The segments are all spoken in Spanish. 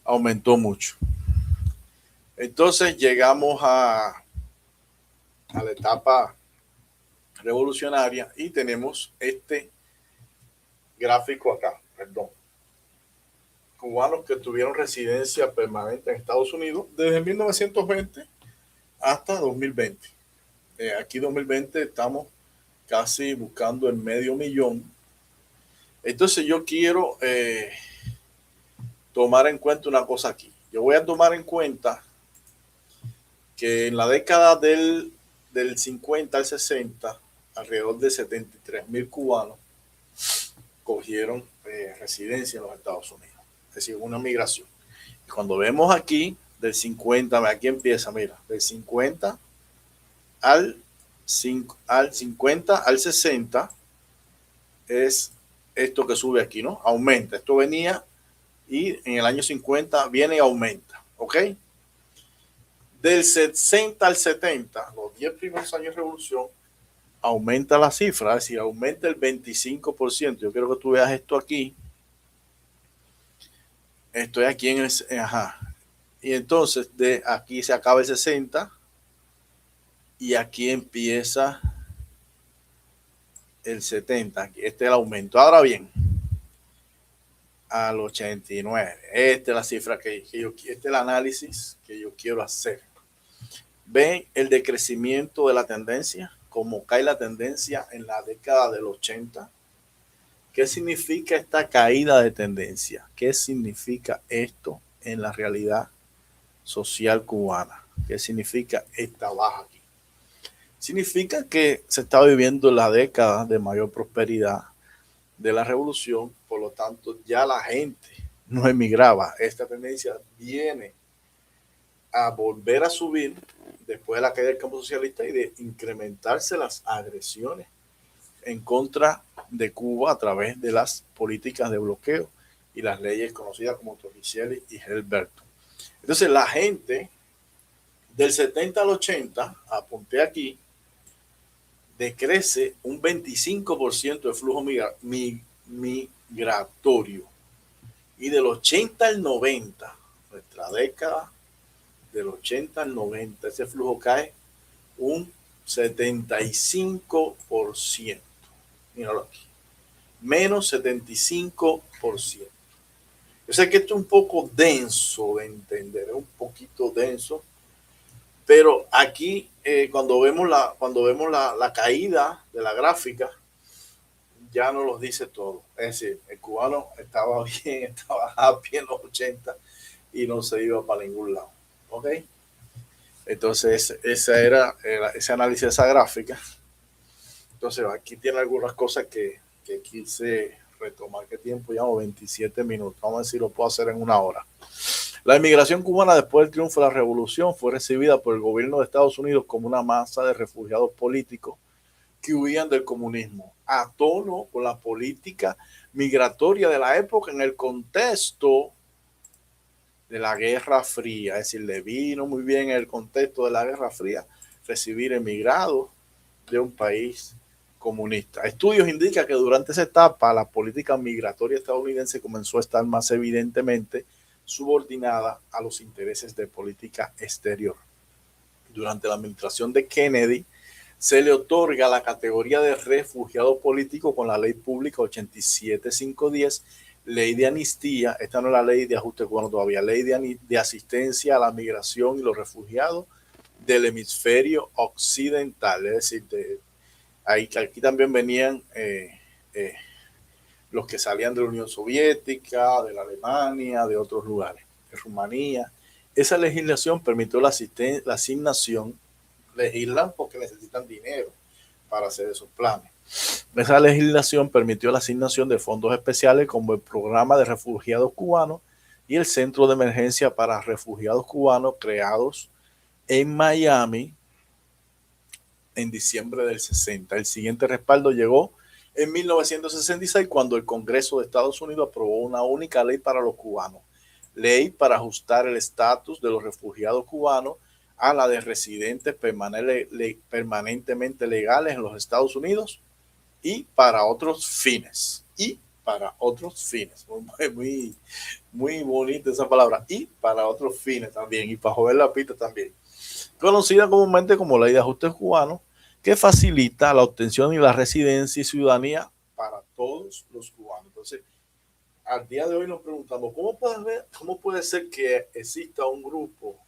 aumentó mucho. Entonces llegamos a la etapa revolucionaria y tenemos este gráfico acá, perdón. Cubanos que tuvieron residencia permanente en Estados Unidos desde 1920 hasta 2020. Aquí 2020 estamos casi buscando el 500,000. Entonces yo quiero tomar en cuenta una cosa aquí. Yo voy a tomar en cuenta que en la década del 50 al 60, alrededor de 73,000 cubanos cogieron residencia en los Estados Unidos. Es decir, una migración. Y cuando vemos aquí, del 50, aquí empieza, mira, del 50 al 50 al 60 es esto que sube aquí, ¿no? Aumenta. Esto venía y en el año 50 viene y aumenta, ¿ok? Del 60 al 70, los 10 primeros años de revolución, aumenta la cifra, es decir, aumenta el 25%. Yo quiero que tú veas esto aquí. Estoy aquí en el, ajá. Y entonces de aquí se acaba el 60 y aquí empieza el 70. Este es el aumento. Ahora bien, al 89. Esta es la cifra que yo, este es el análisis que yo quiero hacer. ¿Ven el decrecimiento de la tendencia? Cómo cae la tendencia en la década del 80. ¿Qué significa esta caída de tendencia? ¿Qué significa esto en la realidad social cubana? ¿Qué significa esta baja aquí? Significa que se está viviendo la década de mayor prosperidad de la revolución, por lo tanto ya la gente no emigraba. Esta tendencia viene a volver a subir después de la caída del campo socialista y de incrementarse las agresiones en contra de Cuba a través de las políticas de bloqueo y las leyes conocidas como Torricelli y Helberto. Entonces la gente del 70 al 80, apunté aquí, decrece un 25% de flujo migratorio. Y del 80 al 90, nuestra década, del 80 al 90, ese flujo cae un 75%. Míralo aquí. Menos 75%. Yo sé que esto es un poco denso de entender, es un poquito denso, pero aquí cuando vemos la caída de la gráfica, ya nos lo dice todo. Es decir, el cubano estaba bien, estaba happy en los 80 y no se iba para ningún lado. ¿Ok? Entonces, ese análisis de esa gráfica. Entonces, aquí tiene algunas cosas que quise retomar. ¿Qué tiempo llamo? 27 minutos. Vamos a ver si lo puedo hacer en una hora. La inmigración cubana después del triunfo de la revolución fue recibida por el gobierno de Estados Unidos como una masa de refugiados políticos que huían del comunismo, a tono con la política migratoria de la época en el contexto de la Guerra Fría. Es decir, le vino muy bien en el contexto de la Guerra Fría recibir emigrados de un país comunista. Estudios indican que durante esa etapa la política migratoria estadounidense comenzó a estar más evidentemente subordinada a los intereses de política exterior. Durante la administración de Kennedy se le otorga la categoría de refugiado político con la ley pública 87510, ley de amnistía. Esta no es la ley de ajuste cubano todavía, ley de asistencia a la migración y los refugiados del hemisferio occidental. Es decir, aquí también venían los que salían de la Unión Soviética, de la Alemania, de otros lugares, de Rumanía. Esa legislación permitió la asignación, legislan porque necesitan dinero para hacer esos planes. Esa legislación permitió la asignación de fondos especiales como el Programa de Refugiados Cubanos y el Centro de Emergencia para Refugiados Cubanos creados en Miami en diciembre del 60. El siguiente respaldo llegó en 1966 cuando el Congreso de Estados Unidos aprobó una única ley para los cubanos, ley para ajustar el estatus de los refugiados cubanos a la de residentes permanentemente legales en los Estados Unidos y para otros fines. para otros fines. Muy, muy bonita esa palabra. Y para otros fines también, y para joder la pista también. Conocida comúnmente como Ley de Ajustes Cubano, que facilita la obtención y la residencia y ciudadanía para todos los cubanos. Entonces, al día de hoy nos preguntamos, ¿cómo puede ser que exista un grupo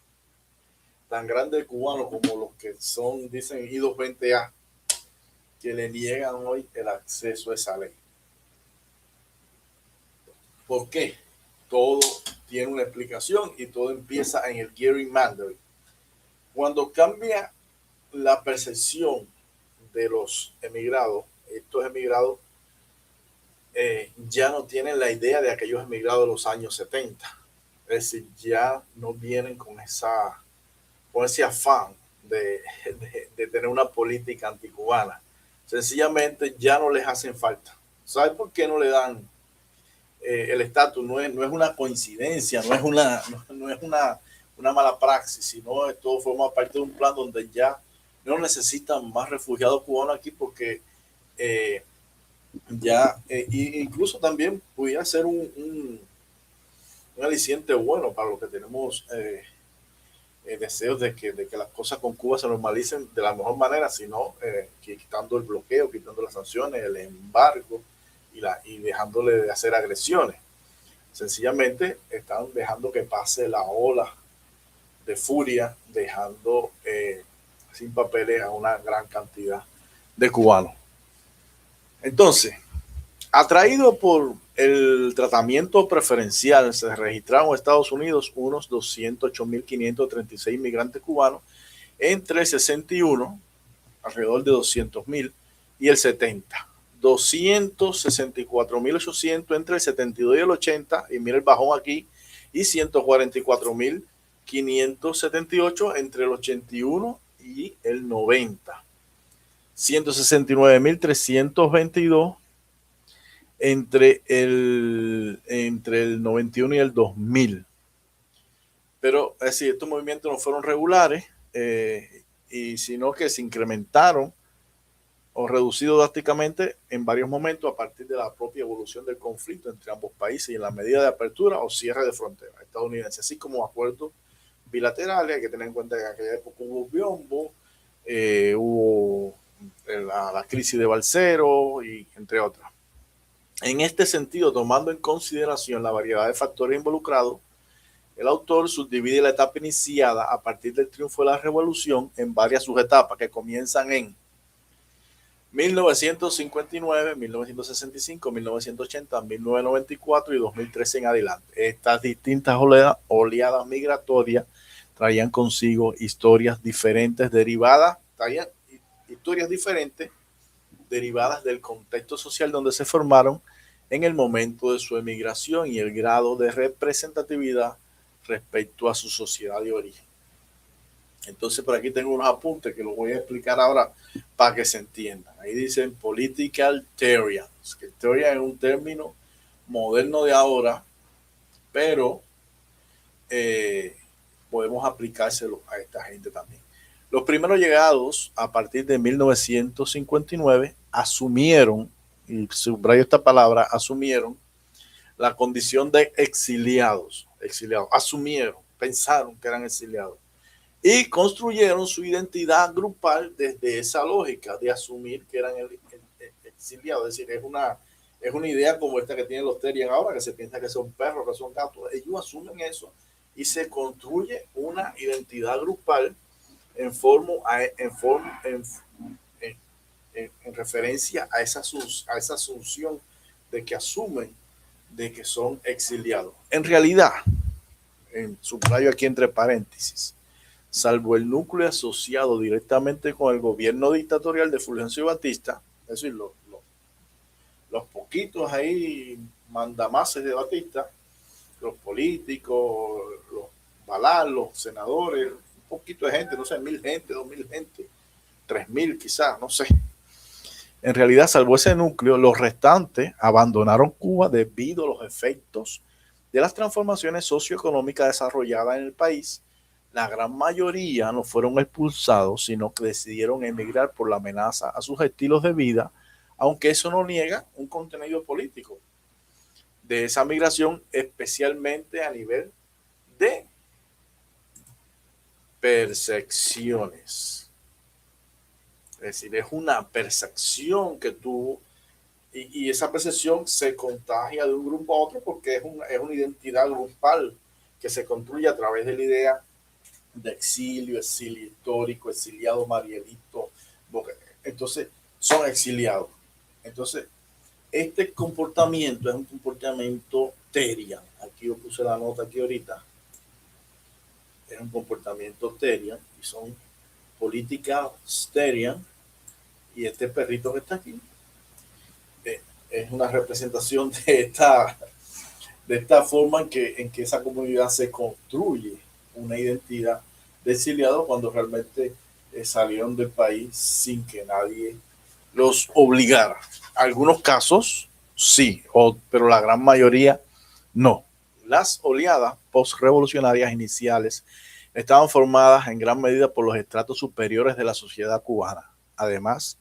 tan grande de cubanos como los que son, dicen, I-220A, que le niegan hoy el acceso a esa ley? ¿Por qué? Todo tiene una explicación y todo empieza en el gerrymandering. Cuando cambia la percepción de los emigrados, estos emigrados ya no tienen la idea de aquellos emigrados de los años 70. Es decir, ya no vienen con ese afán de tener una política anticubana. Sencillamente ya no les hacen falta. ¿Sabe por qué no le dan el estatus? No es una coincidencia, no es una mala praxis, sino todo forma parte de un plan donde ya no necesitan más refugiados cubanos aquí porque ya, incluso también pudiera ser un aliciente bueno para los que tenemos deseos de que las cosas con Cuba se normalicen de la mejor manera, sino quitando el bloqueo, quitando las sanciones, el embargo y dejándole de hacer agresiones. Sencillamente están dejando que pase la ola de furia, dejando sin papeles a una gran cantidad de cubanos. Entonces, atraído por el tratamiento preferencial, se registraron en Estados Unidos unos 208.536 migrantes cubanos entre el 61, alrededor de 200.000, y el 70. 264.800 entre el 72 y el 80, y mira el bajón aquí, y 144.578 entre el 81 y el 90. 169.322 entre el 91 y el 2000. Pero es decir, estos movimientos no fueron regulares, y sino que se incrementaron o reducido drásticamente en varios momentos a partir de la propia evolución del conflicto entre ambos países y en la medida de apertura o cierre de fronteras estadounidenses, así como acuerdos bilaterales. Hay que tener en cuenta que en aquella época hubo biombo, hubo la crisis de Balcero, y entre otras. En este sentido, tomando en consideración la variedad de factores involucrados, el autor subdivide la etapa iniciada a partir del triunfo de la revolución en varias subetapas que comienzan en 1959, 1965, 1980, 1994 y 2013 en adelante. Estas distintas oleadas migratorias traían consigo historias diferentes derivadas del contexto social donde se formaron en el momento de su emigración y el grado de representatividad respecto a su sociedad de origen. Entonces, por aquí tengo unos apuntes que los voy a explicar ahora para que se entiendan. Ahí dicen political Terrians, que Terrian es un término moderno de ahora, pero podemos aplicárselo a esta gente también. Los primeros llegados a partir de 1959 asumieron, y subrayo esta palabra, asumieron la condición de exiliados, pensaron que eran exiliados, y construyeron su identidad grupal desde esa lógica de asumir que eran exiliados. Es decir, es una idea como esta que tienen los Terrian ahora, que se piensa que son perros, que son gatos. Ellos asumen eso y se construye una identidad grupal en referencia a esa asunción de que asumen de que son exiliados. En realidad, subrayo aquí entre paréntesis, salvo el núcleo asociado directamente con el gobierno dictatorial de Fulgencio Batista, es decir, los poquitos ahí mandamases de Batista, los políticos, los balas, los senadores, un poquito de gente, no sé, 1,000 gente, 2,000 gente, 3,000 quizás, no sé. En realidad, salvo ese núcleo, los restantes abandonaron Cuba debido a los efectos de las transformaciones socioeconómicas desarrolladas en el país. La gran mayoría no fueron expulsados, sino que decidieron emigrar por la amenaza a sus estilos de vida, aunque eso no niega un contenido político. de esa migración, especialmente a nivel de percepciones. Es decir, es una percepción que tú, y esa percepción se contagia de un grupo a otro porque es una identidad grupal que se construye a través de la idea de exilio, exilio histórico, exiliado Marielito. Entonces, son exiliados. Entonces, este comportamiento es un comportamiento terian. Aquí yo puse la nota aquí ahorita. Es un comportamiento terian y son políticas terian. Y este perrito que está aquí es una representación de esta forma en que esa comunidad se construye una identidad de exiliado cuando realmente salieron del país sin que nadie los obligara. Algunos casos sí, pero la gran mayoría no. Las oleadas postrevolucionarias iniciales estaban formadas en gran medida por los estratos superiores de la sociedad cubana, además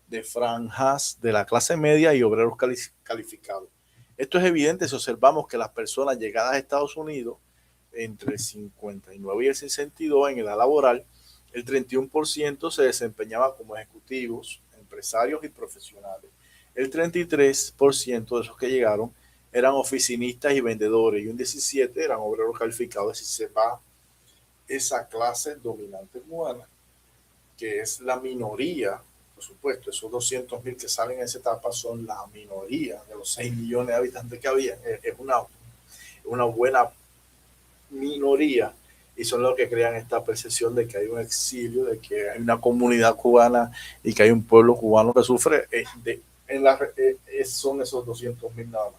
de franjas de la clase media y obreros calificados. Esto es evidente si observamos que las personas llegadas a Estados Unidos entre el 59 y el 62 en edad laboral, el 31% se desempeñaba como ejecutivos, empresarios y profesionales. El 33% de esos que llegaron eran oficinistas y vendedores y un 17% eran obreros calificados. Si se va esa clase dominante cubana, que es la minoría, por supuesto, esos 200,000 que salen en esa etapa son la minoría de los 6 millones de habitantes que había. Es una buena minoría y son los que crean esta percepción de que hay un exilio, de que hay una comunidad cubana y que hay un pueblo cubano que sufre. Son esos 200,000 nada más.